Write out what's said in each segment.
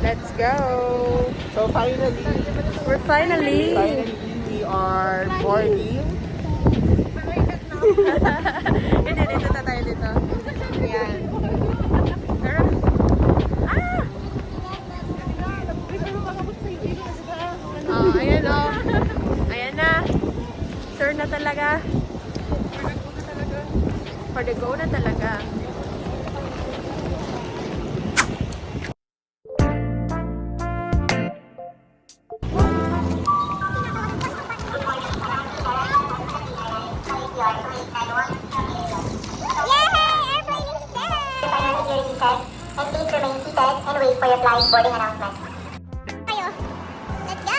Let's go! So finally, we are boarding. Hindi, dito na tayo dito. Ayan. Tara. Ayan o. Ayan na. Sure na talaga. For the go na talaga. And please remain seated and wait for your flight boarding announcement. Tayo. Let's go!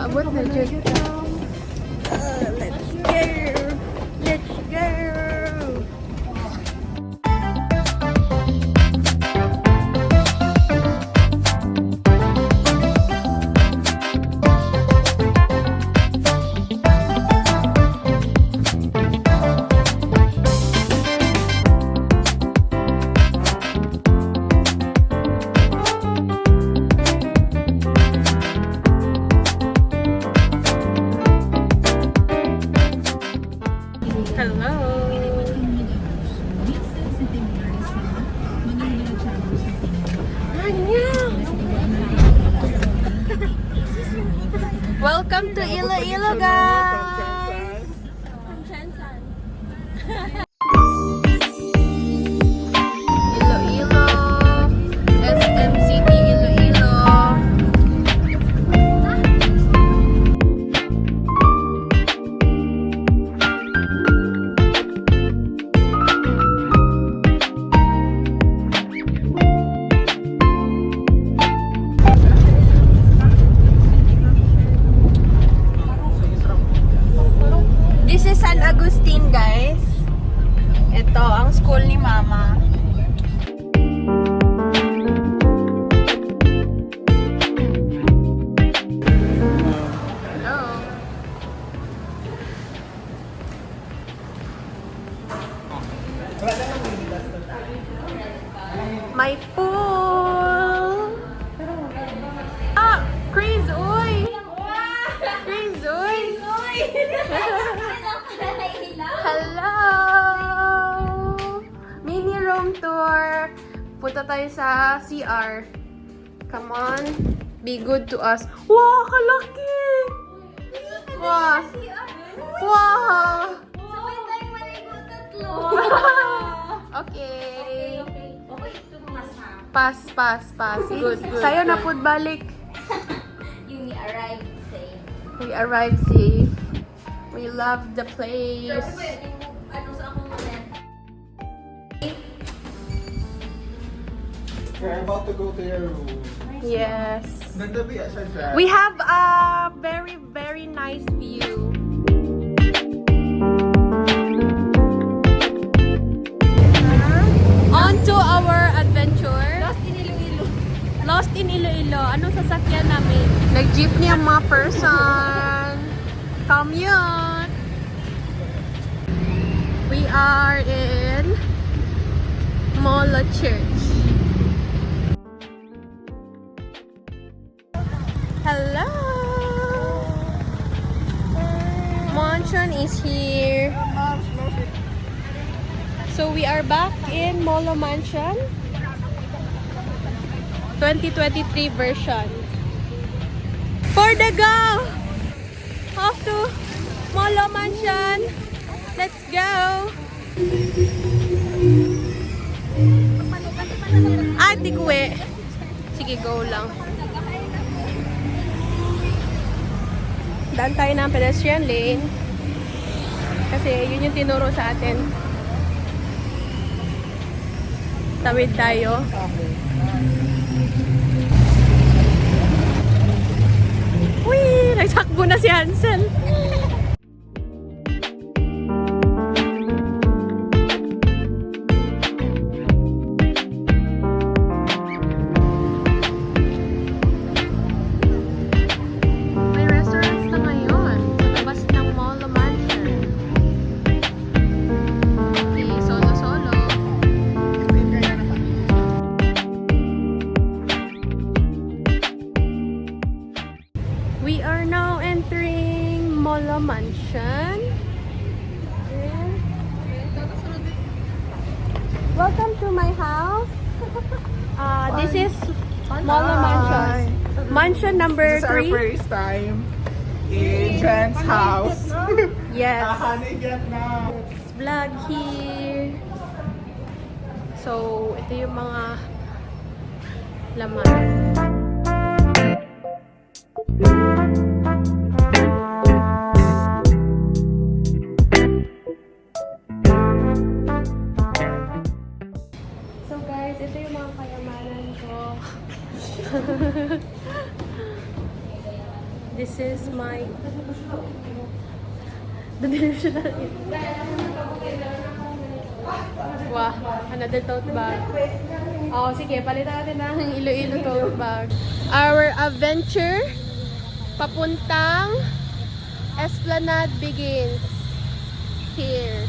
Abot na dyan. Let's go! Let's go! Welcome to Iloilo, guys! Iloilo, SM City, Iloilo. This is San Agustin, guys. Ito ang school ni Mama. Hello. My pool. Ah, Chris, uy. Chris, uy. Hello! Mini room tour. Punta tayo sa CR. Come on. Be good to us. Wow, kalaki! Wow! Wow! Sabay tayo maligo tatlo. Okay. Okay, ito mas ha. Pass. Good. Sayo na pud balik. We arrived safe. We arrived safe. We love the place. Ano sa akong ulit? We're about to go to your room. Yes. Ganda ba siya dyan? We have a very, very nice view. On to our adventure. Lost in Iloilo. Anong sasakyan namin? Nag-jeepney ang mga person. Commute. We are in Molo Church. Hello! Mansion is here. So we are back in Molo Mansion. 2023 version. For the go! Off to Molo Mansion. Let's go! Ay, di ko eh. Sige, go lang. Daan tayo ng pedestrian lane. Kasi yun yung tinuro sa atin. Tawid tayo. Uy! Nagsakbo na si Hansel. May restaurants na ngayon. Sa labas ng Molo Mansion. Okay, solo-solo. We are now entering Molo Mansion. Welcome to my house. This is Molo Mansion. Mansion number This is our 3. first time in Jen's house. Yes. Honey, get now. Vlog here. So, ito yung mga laman. So guys, ito yung mga kayamanan ko. This is my the delusional. Wow, another tote bag. Oh, sige, palitan natin ng Iloilo tote bag. Our adventure papuntang Esplanade begins here.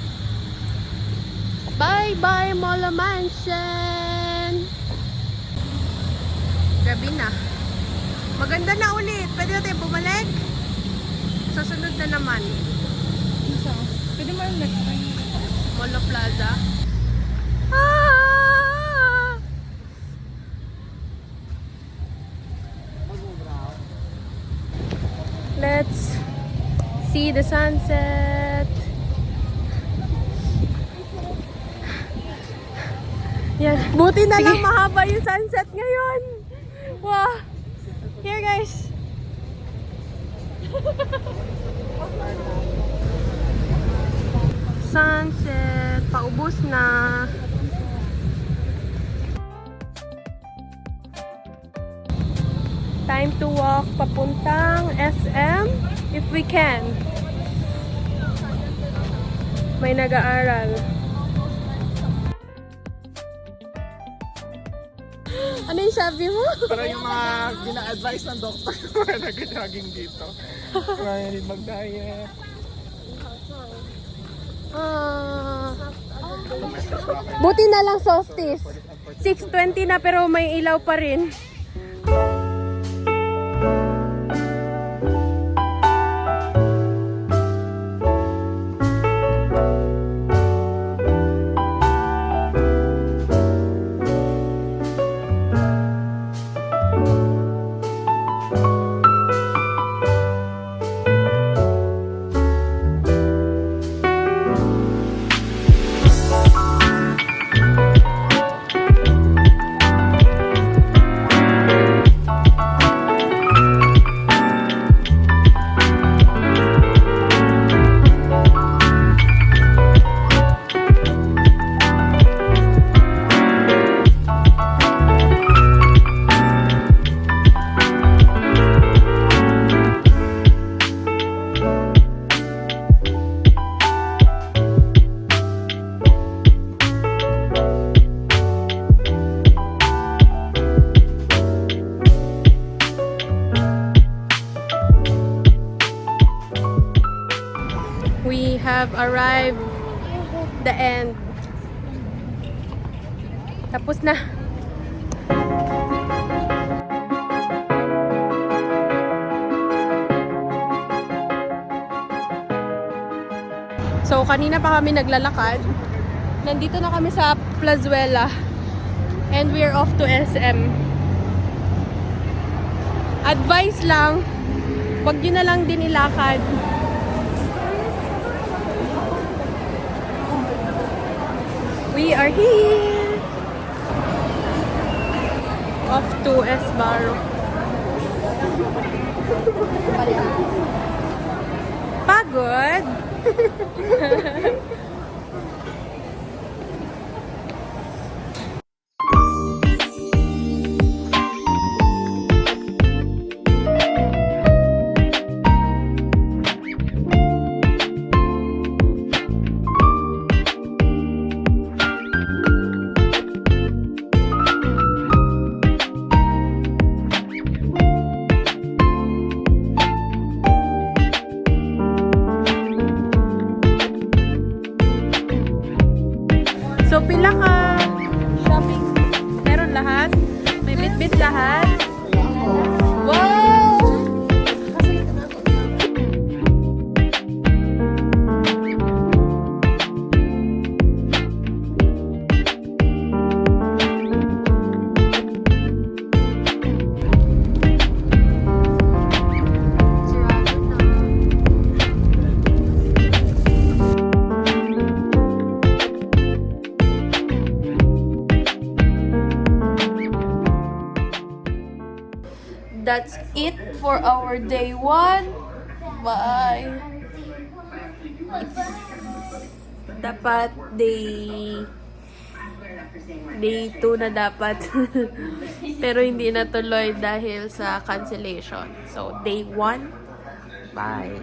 Bye-bye, Molo Mansion! Gabi na. Maganda na ulit. Pwede natin bumalik? Susunod na naman. Pwede mo yung next time. Molo Plaza. Ah! Let's see the sunset. Yan. Buti na lang mahaba yung sunset ngayon. Wow. Here guys. Sunset. Paubos na. Time to walk papuntang SM if we can. May nag-aaral. Ano yung sabi mo? Para yung mga gina-advise ng doktor na nag-jogging dito. Kaya mag-diet. Buti na lang solstice. 6:20 na pero may ilaw pa rin. have arrived the end. Tapos na. So, kanina pa kami naglalakad. Nandito na kami sa Plazuela. And we're off to SM. Advice lang, wag nyo na lang din ilakad. We are here! Off to S. Barro. Pagod? So, pila ka shopping? Meron lahat? May bit-bit lahat? Wow! That's it for our day 1. Bye. It's dapat day 2 na dapat. Pero hindi natuloy dahil sa cancellation. So day 1. Bye.